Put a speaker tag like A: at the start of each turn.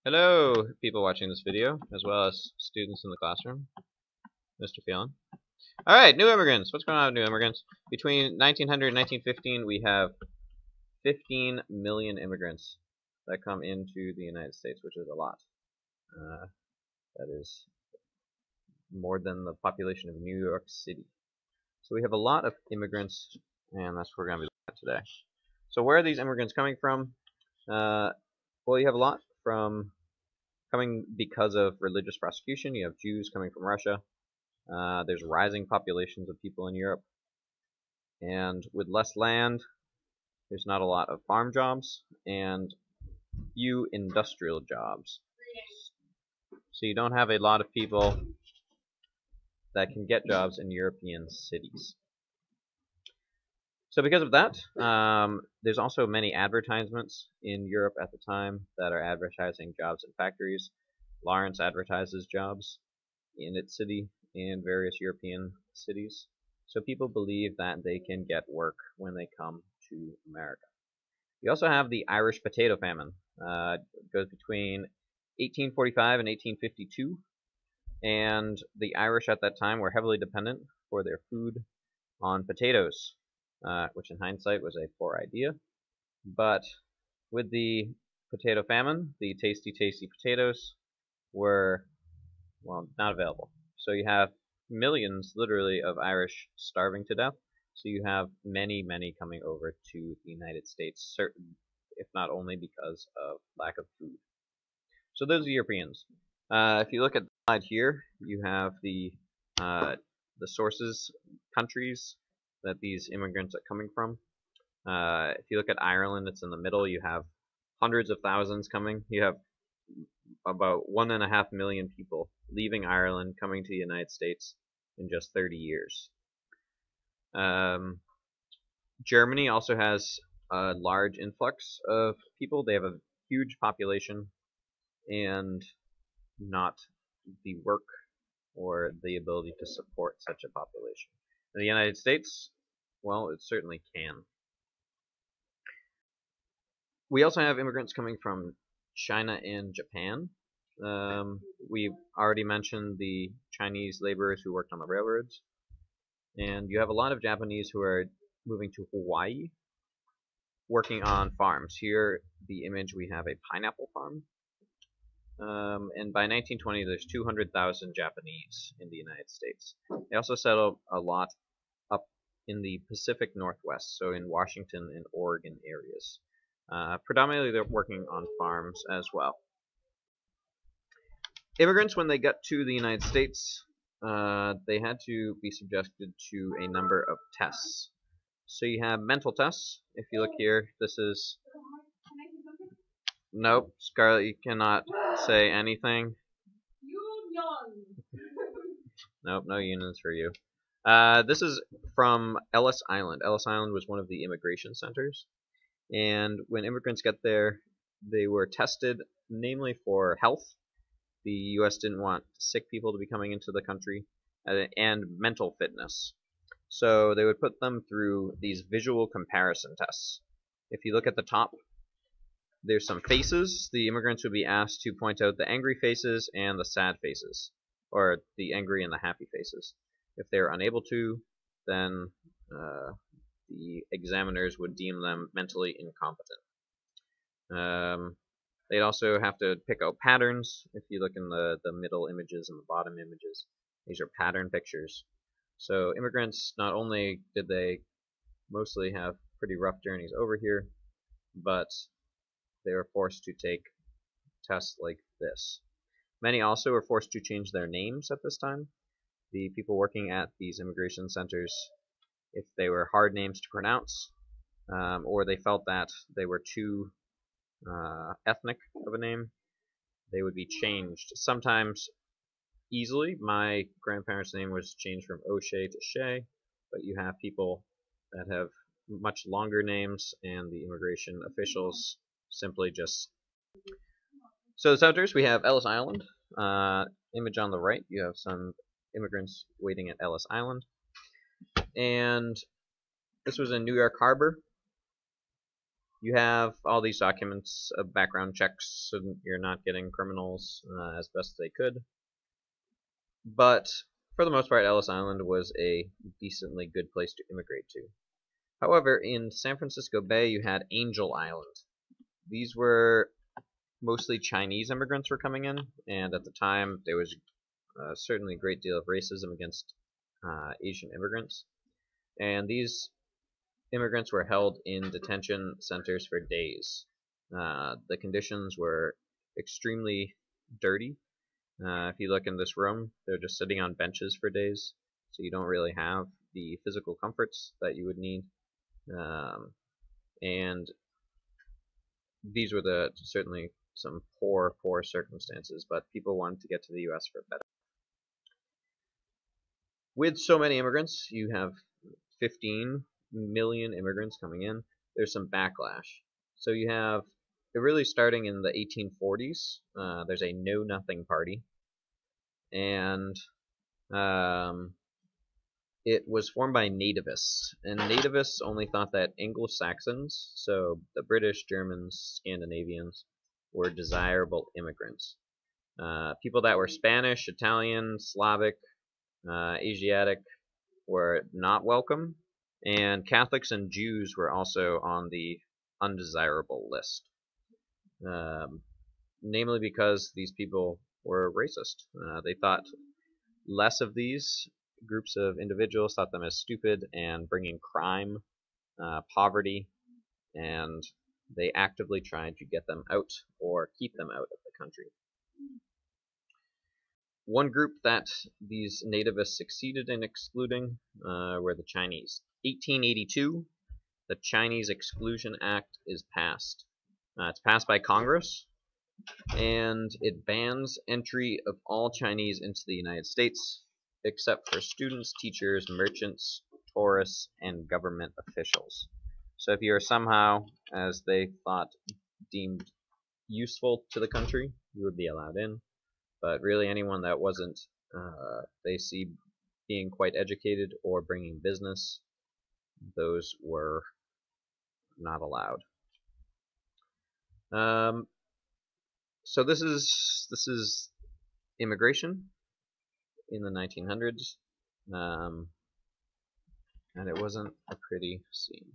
A: Hello, people watching this video, as well as students in the classroom. Mr. Phelan. Alright, new immigrants. What's going on with new immigrants? Between 1900 and 1915, we have 15 million immigrants that come into the United States, which is a lot. That is more than the population of New York City. So we have a lot of immigrants, and that's what we're going to be looking at today. So where are these immigrants coming from? Well, you have a lot from coming because of religious persecution. You have Jews coming from Russia. There's rising populations of people in Europe. And with less land, there's not a lot of farm jobs and few industrial jobs. So you don't have a lot of people that can get jobs in European cities. So because of that, there's also many advertisements in Europe at the time that are advertising jobs in factories. Lawrence advertises jobs in its city and various European cities. So people believe that they can get work when they come to America. We also have the Irish potato famine. It goes between 1845 and 1852. And the Irish at that time were heavily dependent for their food on potatoes. Which in hindsight was a poor idea. But with the potato famine, the tasty potatoes were, well, not available. So you have millions, literally, of Irish starving to death. So you have many coming over to the United States, certain, if not only because of lack of food. So those are Europeans. If you look at the slide here, you have the sources, countries that these immigrants are coming from. If you look at Ireland, it's in the middle. You have hundreds of thousands coming. You have about 1.5 million people leaving Ireland, coming to the United States in just 30 years. Germany also has a large influx of people. They have a huge population and not the work or the ability to support such a population. In the United States, well, it certainly can. We also have immigrants coming from China and Japan. We've already mentioned the Chinese laborers who worked on the railroads. And you have a lot of Japanese who are moving to Hawaii, working on farms. Here, the image, we have a pineapple farm. And by 1920, there's 200,000 Japanese in the United States. They also settled a lot up in the Pacific Northwest, so in Washington and Oregon areas. Predominantly they're working on farms as well. Immigrants, when they got to the United States, they had to be subjected to a number of tests. So you have mental tests. If you look here, this is... Nope, Scarlett, you cannot say anything. Nope, no unions for you. This is from Ellis Island. Ellis Island was one of the immigration centers. And when immigrants get there, they were tested namely for health. The U.S. didn't want sick people to be coming into the country, and mental fitness. So they would put them through these visual comparison tests. If you look at the top, there's some faces. The immigrants would be asked to point out the angry faces and the sad faces, or the angry and the happy faces. If they're unable to, then the examiners would deem them mentally incompetent. They'd also have to pick out patterns. If you look in the middle images and the bottom images, these are pattern pictures. So immigrants, not only did they mostly have pretty rough journeys over here, but they were forced to take tests like this. Many also were forced to change their names at this time. The people working at these immigration centers, if they were hard names to pronounce, or they felt that they were too ethnic of a name, they would be changed. Sometimes easily. My grandparents' name was changed from O'Shea to Shea, but you have people that have much longer names, and the immigration officials simply just... So the centers, we have Ellis Island. Image on the right, you have some immigrants waiting at Ellis Island. And this was in New York Harbor. you have all these documents of background checks, so you're not getting criminals as best they could. But for the most part, Ellis Island was a decently good place to immigrate to. However, in San Francisco Bay, you had Angel Island. These were mostly Chinese immigrants were coming in, and at the time there was certainly a great deal of racism against Asian immigrants. And these immigrants were held in detention centers for days. The conditions were extremely dirty. If you look in this room, they're just sitting on benches for days, so you don't really have the physical comforts that you would need. And these were certainly some poor circumstances, but people wanted to get to the U.S. for better. With so many immigrants, you have 15 million immigrants coming in, there's some backlash. So you have, really starting in the 1840s, there's a Know-Nothing Party, and it was formed by nativists, and nativists only thought that Anglo-Saxons, so the British, Germans, Scandinavians, were desirable immigrants. People that were Spanish, Italian, Slavic, Asiatic were not welcome, and Catholics and Jews were also on the undesirable list, namely because these people were racist. They thought less of these groups of individuals, thought them as stupid and bringing crime, poverty, and they actively tried to get them out or keep them out of the country. One group that these nativists succeeded in excluding were the Chinese. 1882, the Chinese Exclusion Act is passed. It's passed by Congress, and it bans entry of all Chinese into the United States, except for students, teachers, merchants, tourists, and government officials. So if you are somehow, as they thought, deemed useful to the country, you would be allowed in. But really anyone that wasn't, they see being quite educated or bringing business, those were not allowed. So this is immigration in the 1900s, and it wasn't a pretty scene.